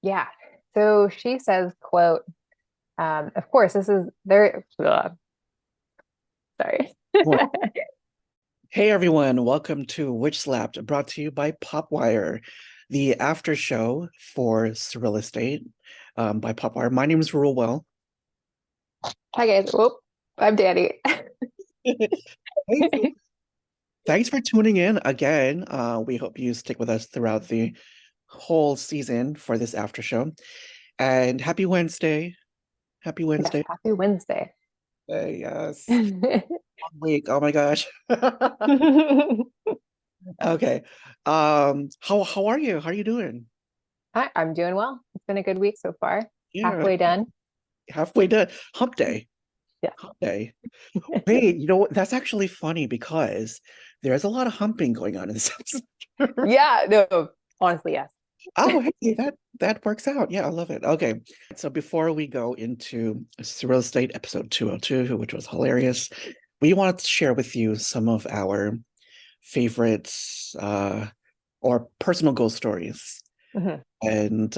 Yeah. So she says, quote, of course, this is there. Sorry. Well, hey everyone, welcome to WitchSlapped, brought to you by Popwire, the after show for SurrealEstate by Popwire. My name is Rulewell. Hi guys. Whoop. I'm Danny. Hey, thanks for tuning in again. We hope you stick with us throughout the whole season for this after show. And happy Wednesday. Happy Yes, Wednesday. happy Wednesday. Yes. Long week. Oh my gosh. Okay. How are you? How are you doing? I'm doing well. It's been a good week so far. Yeah, Halfway done. halfway done. Hump day. Yeah. Hump day. Hey, you know what? That's actually funny because there's a lot of humping going on in this episode. Yeah, no, honestly, yes. Oh, hey, that works out. Yeah, I love it. Okay. So before we go into Surreal Estate episode 202, which was hilarious, we wanted to share with you some of our favorites or personal ghost stories. Mhm. And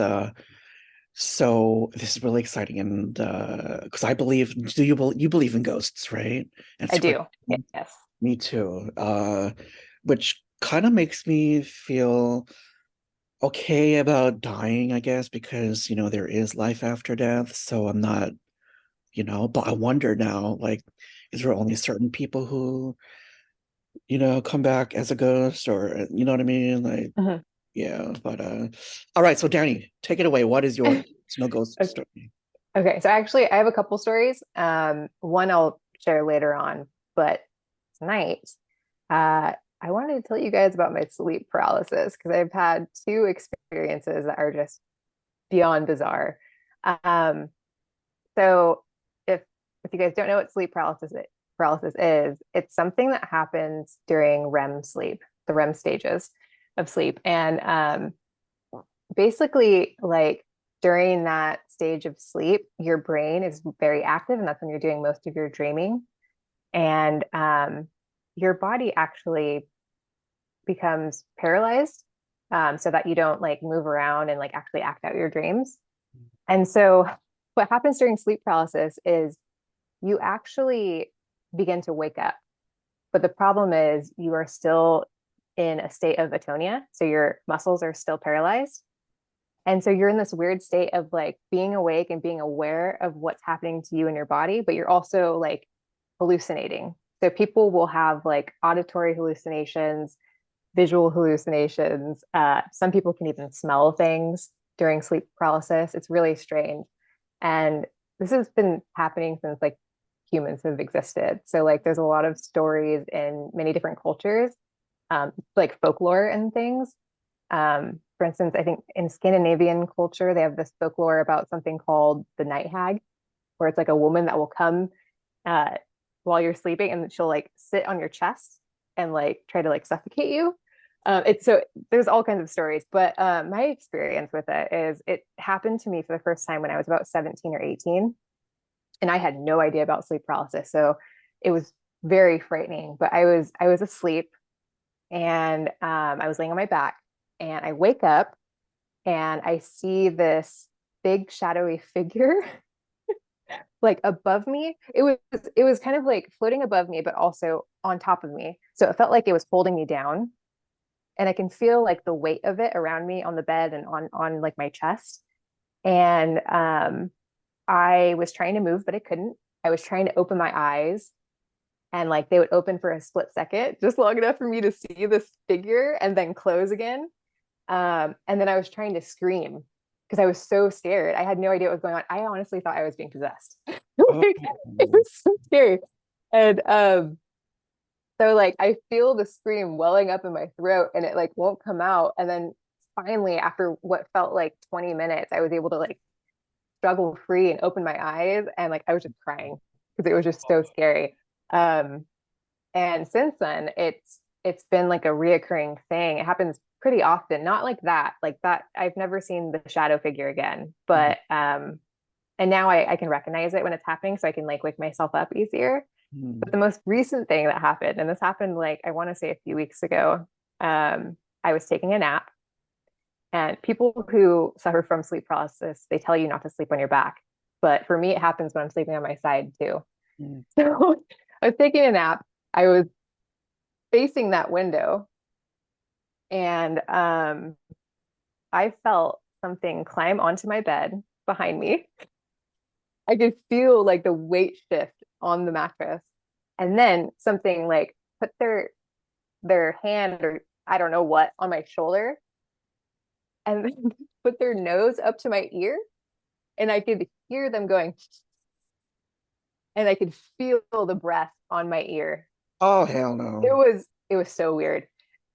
so this is really exciting. And because I believe, you believe in ghosts, right? And I super do. Yes. me too. Which kind of makes me feel okay about dying, I guess, because there is life after death. So I'm not, but I wonder now, like, is there only certain people who, come back as a ghost, or you know what I mean? Like, Mhm. yeah, but all right, so Danny, take it away. What is your snow ghost Okay. story? Okay, so actually I have a couple stories. One I'll share later on, but tonight, I wanted to tell you guys about my sleep paralysis because I've had two experiences that are just beyond bizarre. Um, so if you guys don't know what sleep paralysis is, it's something that happens during REM sleep, the REM stages of sleep. And basically, like during that stage of sleep, your brain is very active, and that's when you're doing most of your dreaming. And your body actually becomes paralyzed, so that you don't like move around and like actually act out your dreams. And so, what happens during sleep paralysis is you actually begin to wake up. But the problem is you are still in a state of atonia. So your muscles are still paralyzed. And so you're in this weird state of like being awake and being aware of what's happening to you in your body, but you're also like hallucinating. So people will have like auditory hallucinations, visual hallucinations. Some people can even smell things during sleep paralysis. It's really strange. And this has been happening since like humans have existed. So like there's a lot of stories in many different cultures, like folklore and things. For instance, I think in Scandinavian culture, they have this folklore about something called the night hag, where it's like a woman that will come uh, while you're sleeping and she'll like sit on your chest and like try to like suffocate you. It's so there's all kinds of stories, but my experience with it is it happened to me for the first time when I was about 17 or 18, and I had no idea about sleep paralysis, so it was very frightening. But I was asleep, and I was laying on my back, and I wake up and I see this big shadowy figure like above me. It was kind of like floating above me, but also on top of me. So it felt like it was holding me down. And I can feel like the weight of it around me on the bed and on like my chest. And I was trying to move, but I couldn't. I was trying to open my eyes, and like they would open for a split second, just long enough for me to see this figure and then close again. And then I was trying to scream because I was so scared. I had no idea what was going on. I honestly thought I was being possessed. Oh, Like, it was so scary. And so like I feel the scream welling up in my throat and it like won't come out. And then finally, after what felt like 20 minutes, I was able to like struggle free and open my eyes, and like I was just crying because it was just so scary. Um, and since then, it's been like a reoccurring thing. It happens pretty often, not like that. I've never seen the shadow figure again, but and now I can recognize it when it's happening, so I can like wake myself up easier. But the most recent thing that happened, and this happened like I want to say a few weeks ago, I was taking a nap And people who suffer from sleep paralysis, they tell you not to sleep on your back. But for me, it happens when I'm sleeping on my side too. Mm. So I was taking a nap. I was facing that window, and I felt something climb onto my bed behind me. I could feel like the weight shift on the mattress. And then something like put their hand, or I don't know what, on my shoulder, and then put their nose up to my ear, and I could hear them going, and I could feel the breath on my ear. Oh, hell It no. was it was so weird.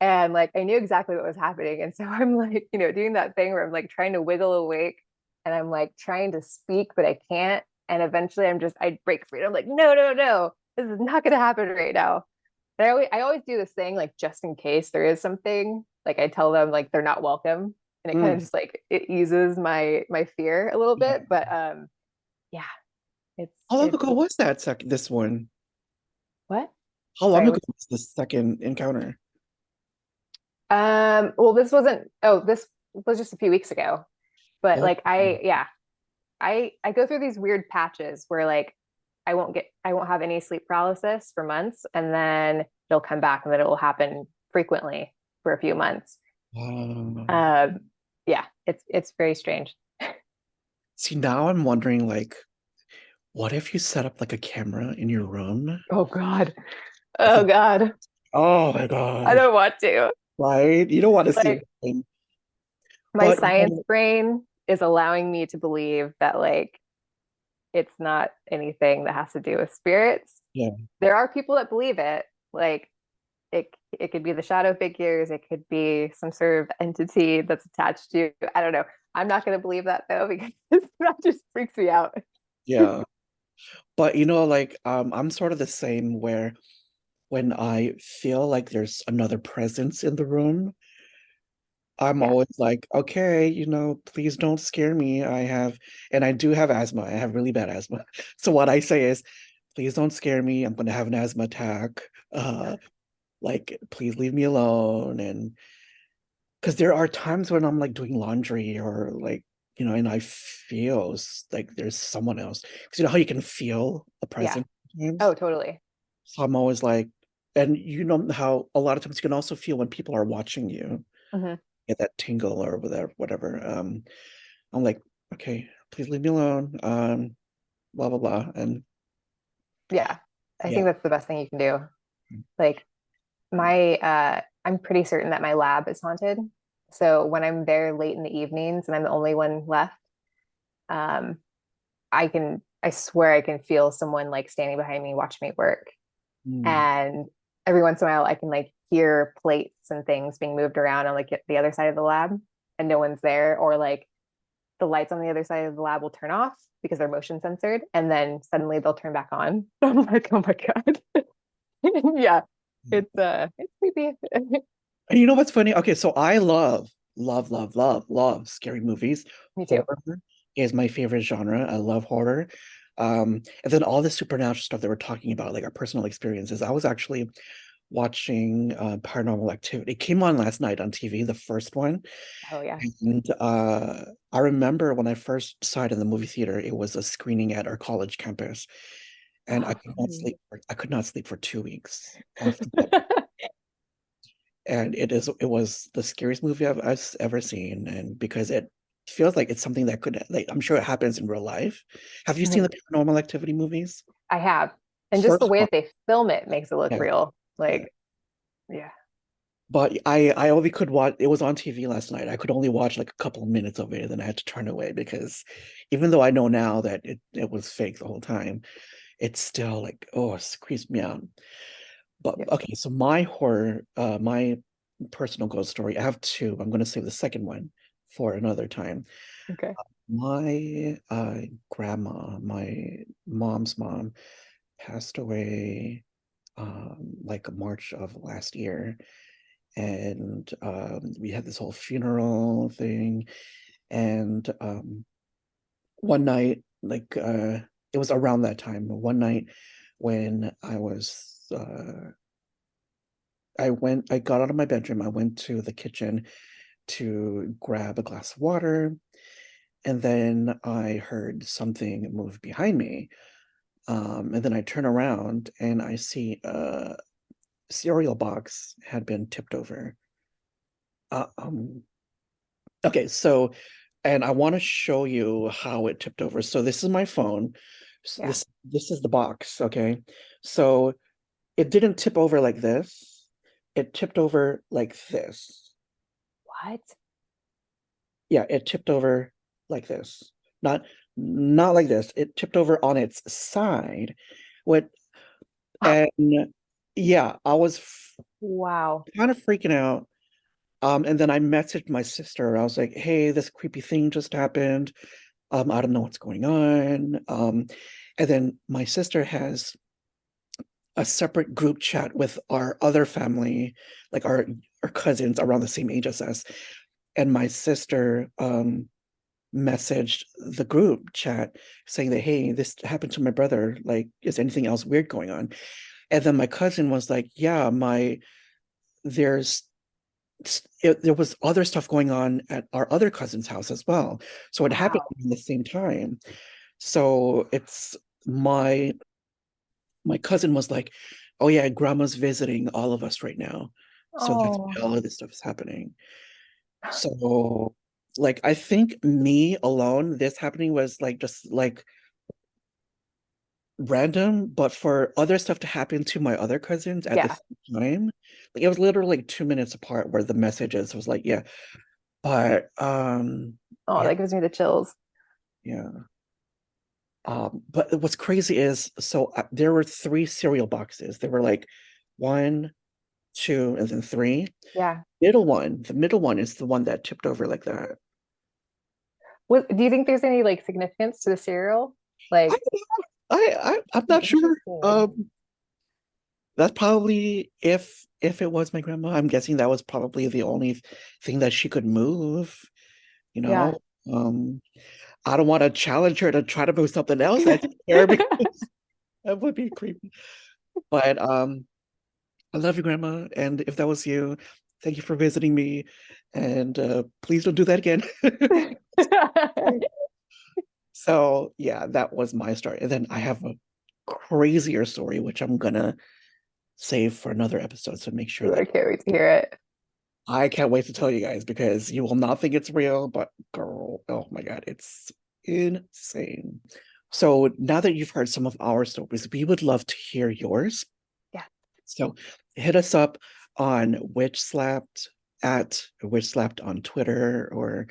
And like I knew exactly what was happening. And so I'm like, doing that thing where I'm like trying to wiggle awake, and I'm like trying to speak, but I can't. And eventually I break free. I'm like, no, no, no, this is not gonna happen right now. But I always do this thing, like just in case there is something, like I tell them like they're not welcome. And it kind of Mm. just like it eases my fear a little Yeah. bit. But yeah, it's How long it's ago was that this one? what? How long Sorry, ago what? was the second encounter? Well, this was just a few weeks ago. But Oh, like yeah, I go through these weird patches where like I won't have any sleep paralysis for months, and then it'll come back, and then it will happen frequently for a few months. wow. Um, yeah, it's very strange. See, now I'm wondering, like, what if you set up like a camera in your room? Oh God. It's Oh a, God. oh my I gosh, don't want to. right? You don't want to see Like anything. my But science brain is allowing me to believe that like it's not anything that has to do with spirits. yeah, There are people that believe it. Like it could be the shadow figures, it could be some sort of entity that's attached to you. I don't know. I'm not going to believe that though, because that just freaks me out. yeah. But like I'm sort of the same where when I feel like there's another presence in the room, I'm Yeah. always like, okay, please don't scare me. And I do have asthma. I have really bad asthma. So what I say is, please don't scare me. I'm going to have an asthma attack. Like, please leave me alone. And because there are times when I'm like doing laundry or like, and I feel like there's someone else. Because you know how you can feel a Yeah. presence sometimes? Oh, totally. So I'm always like, and you know how a lot of times you can also feel when people are watching you, Hmm. get that tingle or whatever. I'm like, okay, please leave me alone. Blah blah blah. And Yeah. I yeah. think that's the best thing you can do. Like I'm pretty certain that my lab is haunted. So when I'm there late in the evenings and I'm the only one left, um, I swear I can feel someone like standing behind me watching me work. Mm. And every once in a while I can like hear plates and things being moved around on like the other side of the lab, and no one's there, or like the lights on the other side of the lab will turn off because they're motion censored, and then suddenly they'll turn back on. I'm like, oh my God. Yeah, it's creepy. And you know what's funny? Okay, so I love scary movies. Me too. Horror is my favorite genre. I love horror. And then all the supernatural stuff that we're talking about, like our personal experiences. I was actually watching Paranormal Activity. It came on last night on TV, the first one. Oh yeah. And I remember when I first saw it in the movie theater, it was a screening at our college campus. And Oh, fun. I could not sleep for 2 weeks after that. And it was the scariest movie I've ever seen. And because it feels like it's something that could, like, I'm sure it happens in real life. Have you seen the Paranormal Activity movies? I have. And just the First way one, that they film it makes it look yeah, real. yeah. Like, yeah. But I only could watch, it was on TV last night. I could only watch like a couple of minutes of it, and then I had to turn away because even though I know now that it was fake the whole time, it's still like, oh, it creeps me out. But Yep. okay, so my personal ghost story, I have two. I'm gonna save the second one for another time. Okay. My grandma, my mom's mom, passed away like March of last year. And we had this whole funeral thing. And one night, like it was around that time, one night when I got out of my bedroom, I went to the kitchen to grab a glass of water, and then I heard something move behind me. And then I turn around and I see a cereal box had been tipped over. Uh, um, okay, so, and I want to show you how it tipped over. So this is my phone. So Yeah. this is the box, okay? So it didn't tip over like this. It tipped over like this. What? Yeah, it tipped over like this. Not like this. It tipped over on its side. What and yeah, I was Wow. kind of freaking out. And then I messaged my sister. I was like, "Hey, this creepy thing just happened. I don't know what's going on." And then my sister has a separate group chat with our other family, like our cousins around the same age as us. And my sister messaged the group chat saying that, "Hey, this happened to my brother. Like, is anything else weird going on?" And then my cousin was like, "Yeah, there's there was other stuff going on at our other cousin's house as well. So it happened Wow. at the same time." So it's my cousin was like, "Oh yeah, grandma's visiting all of us right now. So that's Oh, why all of this stuff is happening." So like I think me alone, this happening was like just like random, but for other stuff to happen to my other cousins at the yeah. same time, like it was literally like 2 minutes apart where the messages was like, yeah. But Oh, yeah, that gives me the chills. yeah. But what's crazy is so there were three cereal boxes. There were like one, two, and then three. Yeah. The middle one is the one that tipped over like that. What, do you think there's any like significance to the cereal? I Like, I'm hmm, not sure. interesting. That's probably if it was my grandma, I'm guessing that was probably the only thing that she could move, you Yeah. know. Um, I don't want to challenge her to try to move something else that's here because that would be creepy. But I love you, grandma, and if that was you, thank you for visiting me, and please don't do that again. So yeah, that was my story. And then I have a crazier story, which I'm gonna save for another episode. So make sure Ooh, I that can't wait to hear it. I can't wait to tell you guys because you will not think it's real, but girl, oh my God, it's insane. So now that you've heard some of our stories, we would love to hear yours. Yeah. So hit us up on WitchSlapped at WitchSlapped on Twitter or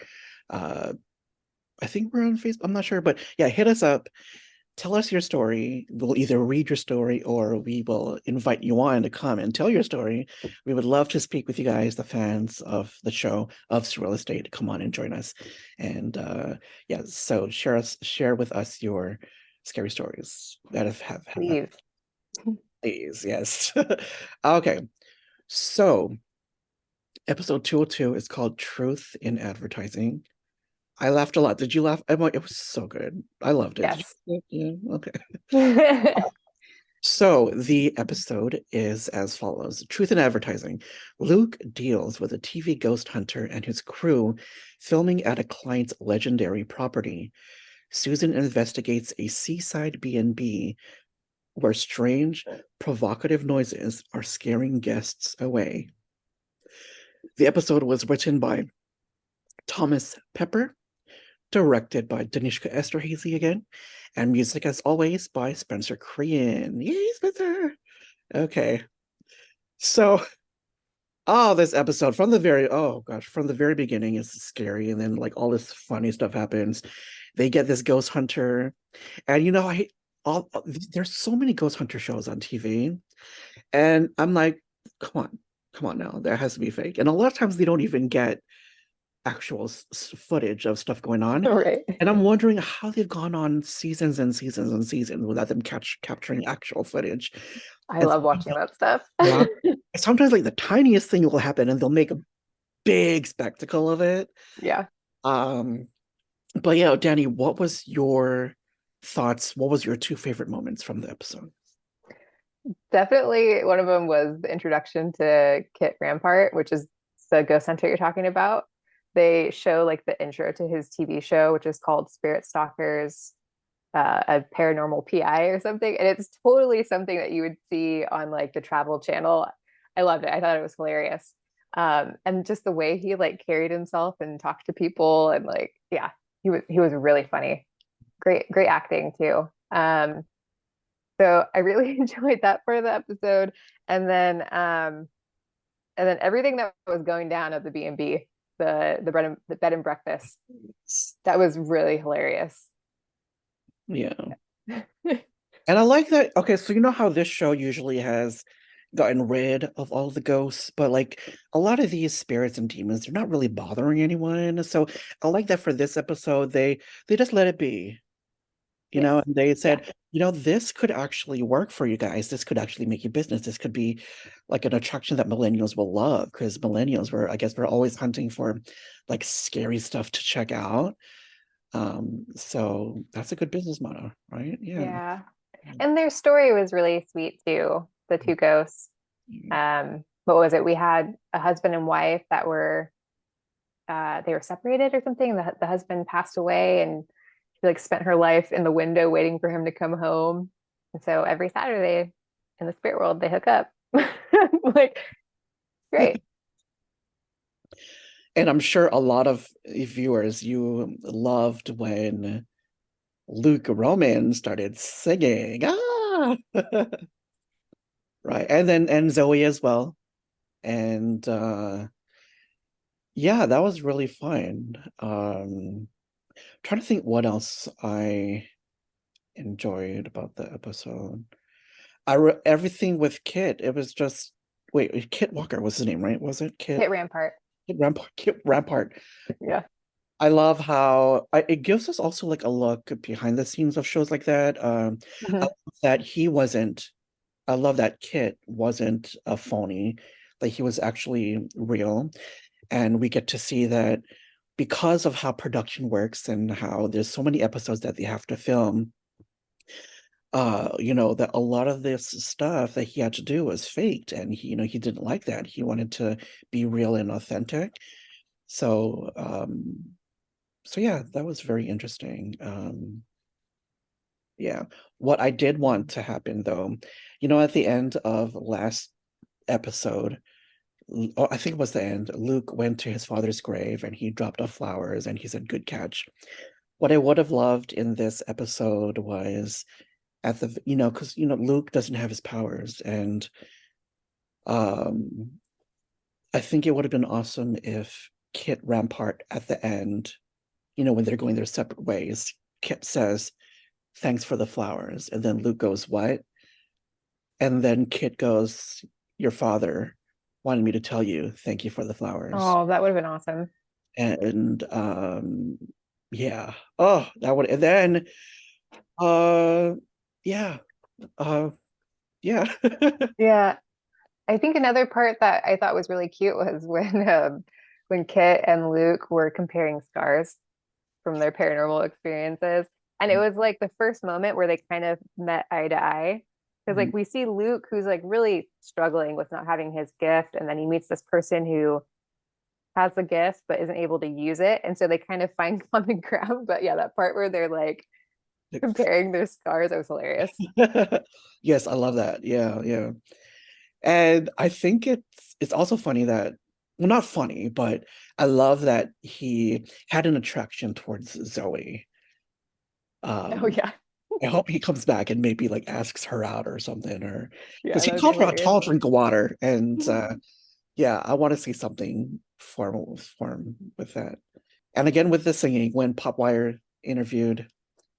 uh I think we're on Facebook. I'm not sure, but yeah, hit us up. Tell us your story. We'll either read your story or we will invite you on to come and tell your story. We would love to speak with you guys, the fans of the show of SurrealEstate. Come on and join us. And yeah, so share with us your scary stories that have happened. Please. Please, yes. Okay, so episode 202 is called Truth in Advertising. I laughed a lot. Did you laugh? It was so good. I loved it. Did Yes. you? Yeah, okay. So the episode is as follows. Truth in Advertising. Luke deals with a TV ghost hunter and his crew filming at a client's legendary property. Susan investigates a seaside B&B where strange, provocative noises are scaring guests away. The episode was written by Thomas Pepper, directed by Danishka Esterhazy again, and music, as always, by Spencer Crean. Yay, Spencer! Okay. So, this episode from the very beginning is scary, and then like all this funny stuff happens. They get this ghost hunter, and there's so many ghost hunter shows on TV, and I'm like, come on now, there has to be fake. And a lot of times they don't even get actual footage of stuff going on. Right. And I'm wondering how they've gone on seasons and seasons and seasons without them capturing actual footage. I And love watching that stuff. yeah, sometimes like the tiniest thing will happen and they'll make a big spectacle of it. Yeah. Um, but yeah, Danny, what was your thoughts? What was your two favorite moments from the episode? Definitely one of them was the introduction to Kit Rampart, which is the ghost hunter you're talking about. they show like the intro to his TV show, which is called Spirit Stalkers, a paranormal PI or something. And it's totally something that you would see on like the Travel Channel. I loved it. I thought it was hilarious. And just the way he like carried himself and talked to people and like, yeah, he was really funny. Great acting too. So I really enjoyed that part of the episode. And then everything that was going down at the B&B, the bed and breakfast, that was really hilarious. Yeah. And I like that. Okay, so you know how this show usually has gotten rid of all the ghosts, but like a lot of these spirits and demons, they're not really bothering anyone. So I like that for this episode, they just let it be, Yes. and they Yeah. said, this could actually work for you guys. This could actually make you business. This could be like an attraction that millennials will love, because millennials were, I guess, we're always hunting for like scary stuff to check out. So that's a good business model, right? Yeah. Yeah. And their story was really sweet too, the two ghosts. Mm. What was it? We had a husband and wife that were they were separated or something. The husband passed away and she like spent her life in the window waiting for him to come home. And so every Saturday in the spirit world they hook up. Like great. And I'm sure a lot of viewers, you loved when Luke Roman started singing. Ah! Right. And Zoe as well. And yeah, that was really fun. Trying to think what else I enjoyed about the episode. Everything with Kit, it was just wait, Kit Walker was his name, right? Was it Kit? Hit Rampart. Kit Rampart. Yeah. I love how it gives us also like a look behind the scenes of shows like that. I Mhm. love that he wasn't. I love that Kit wasn't a phony, like he was actually real, and we get to see that because of how production works and how there's so many episodes that they have to film. That a lot of this stuff that he had to do was faked, and he didn't like that. He wanted to be real and authentic. So, so yeah, that was very interesting. Yeah. What I did want to happen though, at the end of last episode, I think it was the end, Luke went to his father's grave and he dropped off flowers and he said, "Good catch." What I would have loved in this episode was at the, because, Luke doesn't have his powers. And um, I think it would have been awesome if Kit Rampart at the end, when they're going their separate ways, Kit says, "Thanks for the flowers." And then Luke goes, "What?" And then Kit goes, "Your father wanted me to tell you, thank you for the flowers." Oh, that would have been awesome. And yeah. Oh, that would, and then uh yeah. Uh yeah. Yeah. I think another part that I thought was really cute was when Kit and Luke were comparing scars from their paranormal experiences. And it was like the first moment where they kind of met eye to eye. Because like we see Luke who's like really struggling with not having his gift, and then he meets this person who has the gift but isn't able to use it. And so they kind of find common ground. But yeah, that part where they're like comparing their scars, that was hilarious. Yes, I love that. Yeah, yeah. And I think it's also funny that, well, not funny, but I love that he had an attraction towards Zoe. Oh Um, yeah. I hope he comes back and maybe like asks her out or something, or because Yeah, he that would be called her a hilarious. tall drink of water. And yeah, I want to see something formal form with that. And again with the singing, when Popwire interviewed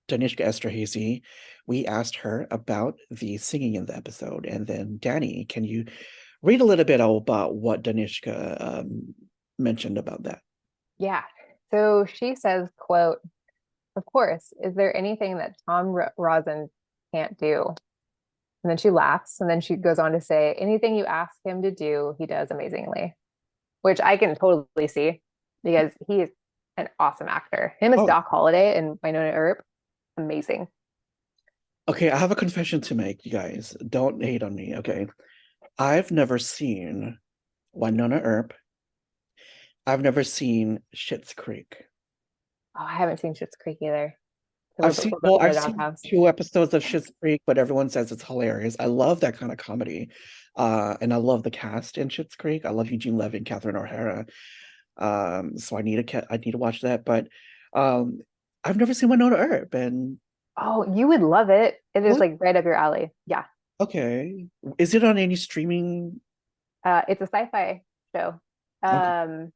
Danishka Esterhazy, we asked her about the singing in the episode. And then Danny, can you read a little bit about what Danishka mentioned about that? Yeah. So she says, quote, "Of course, is there anything that Tom Rozon can't do?" And then she laughs, and then she goes on to say, "Anything you ask him to do, he does amazingly," which I can totally see because he is an awesome actor. Him as Oh, Doc Holliday and Winona Earp, amazing. okay. I have a confession to make, you guys. Don't hate on me, okay? I've never seen Winona Earp I've never seen Schitt's Creek. Oh, I haven't seen Schitt's Creek either. A I've little seen bit well, in the I've seen doghouse. 2 episodes of Schitt's Creek, but everyone says it's hilarious. I love that kind of comedy. And I love the cast in Schitt's Creek. I love Eugene Levy and Catherine O'Hara. So I need to watch that. But um I've never seen Winona Earp, and Oh, you would love it. It is what? like right up your alley. Yeah. Okay. Is it on any streaming? It's a sci-fi show. Okay. Um,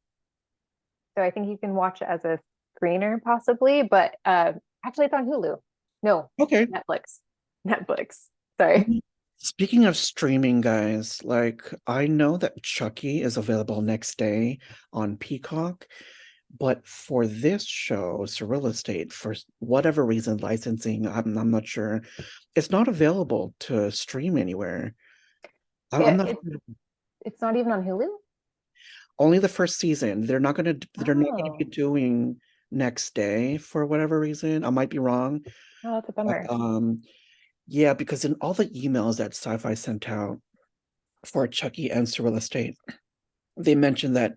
so I think you can watch it as a screener possibly, but actually it's on Hulu. No, Okay. Netflix. Netflix. Sorry. Speaking of streaming, guys, like I know that Chucky is available next day on Peacock, but for this show, Surreal Estate, for whatever reason, licensing, I'm not sure, it's not available to stream anywhere. I'm It, not it it's not even on Hulu. only the first season. They're not gonna be Oh, doing next day for whatever reason. I might be wrong, oh, that's a but bummer. yeah, because in all the emails that Sci-Fi sent out for Chucky and Surreal Estate, they mentioned that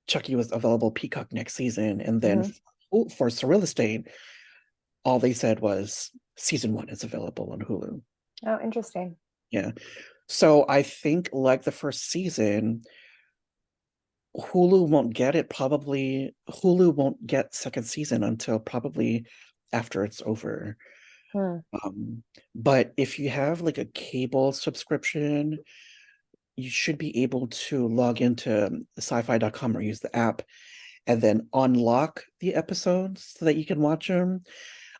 Chucky was available Peacock next season, and then Hmm. for Surreal Estate, all they said was season 1 is available on Hulu. Oh, interesting. Yeah. So I think like the first season, Hulu won't get it. Probably Hulu won't get second season until probably after it's over. Hmm. Um, but if you have like a cable subscription, you should be able to log into sci-fi.com or use the app and then unlock the episodes so that you can watch them.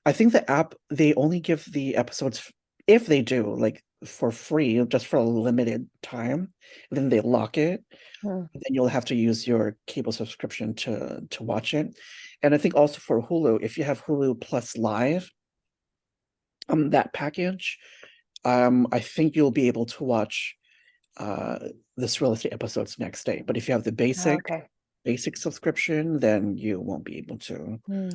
I think the app, they only give the episodes, if they do, like for free, just for a limited time. Then they lock it. Hmm. Then you'll have to use your cable subscription to watch it. And I think also for Hulu, if you have Hulu Plus Live, that package, I think you'll be able to watch uh this real estate episodes next day. But if you have the Oh, basic okay. basic subscription, then you won't be able to. Hmm.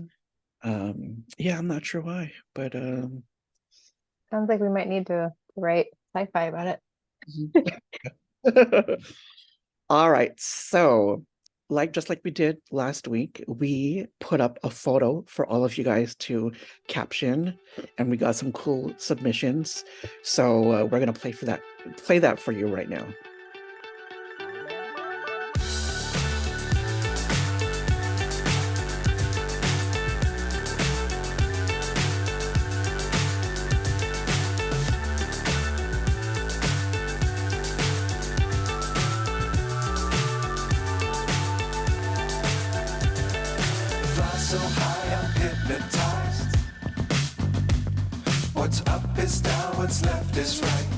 Yeah, I'm not sure why, but Sounds like we might need to write sci-fi about it. all right. So, like just like we did last week, we put up a photo for all of you guys to caption, and we got some cool submissions. So we're gonna play that for you right now. Fly so high, I'm hypnotized. What's up is down, what's left is right.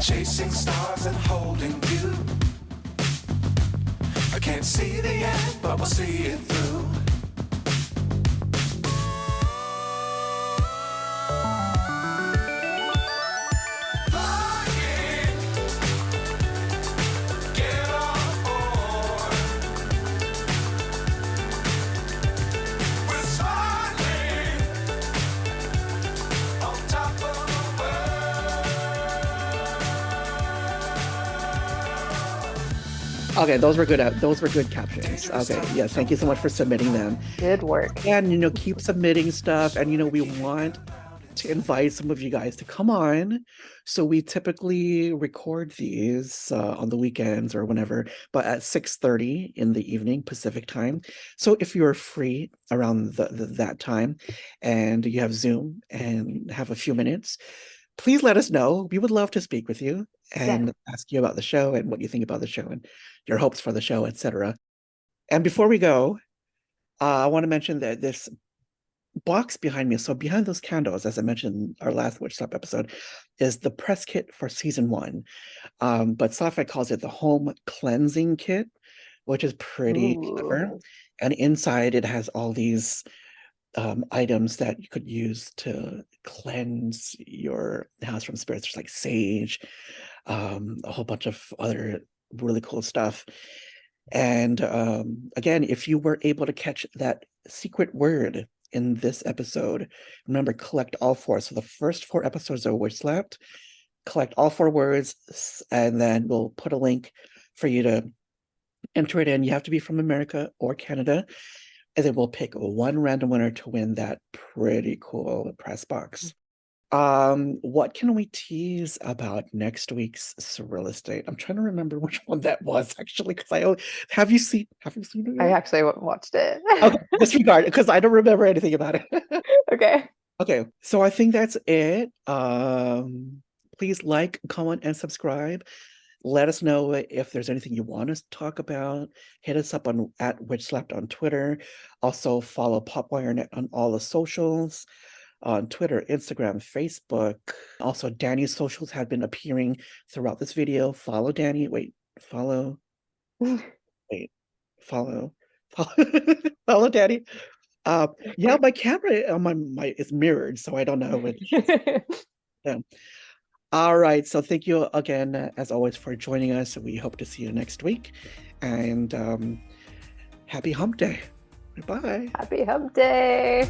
Chasing stars and holding you. I can't see the end, but we'll see it through. Flying, get on board. We're smiling on top of the world. Okay, those were good captions. Okay, yeah, thank you so much for submitting them. Good work. And keep submitting stuff. And we want to invite some of you guys to come on. So we typically record these on the weekends or whenever, but at 6:30 in the evening Pacific time. So if you're free around that time and you have Zoom and have a few minutes, please let us know. We would love to speak with you Yes. and ask you about the show and what you think about the show and your hopes for the show, etc. And before we go, I want to mention that this box behind me, so behind those candles, as I mentioned in our last WitchSlapped episode, is the press kit for season 1. But Sci-Fi calls it the home cleansing kit, which is pretty clever. Ooh. And inside it has all these items that you could use to cleanse your house from spirits. There's like sage, a whole bunch of other really cool stuff. And again, if you were able to catch that secret word in this episode, remember, collect all 4. So the first 4 episodes are WitchSlapped. Collect all 4 words, and then we'll put a link for you to Enter it in. You have to be from America or Canada, and then we'll pick one random winner to win that pretty cool press box. What can we tease about next week's SurrealEstate? I'm trying to remember which one that was actually, because have you seen it I yet? actually watched it. Okay, disregard it because I don't remember anything about it. Okay. Okay, so I think that's it. Please like, comment, and subscribe. Let us know if there's anything you want us to talk about. Hit us up on at WitchSlapped on Twitter. Also follow PopWireNet on all the socials, on Twitter, Instagram, Facebook. Also, Danny's socials have been appearing throughout this video. Follow Danny. Follow. Follow Danny. Yeah, my camera on my is mirrored, so I don't know which. Yeah. All right. So thank you again, as always, for joining us. We hope to see you next week. And happy hump day. Bye. Happy hump day.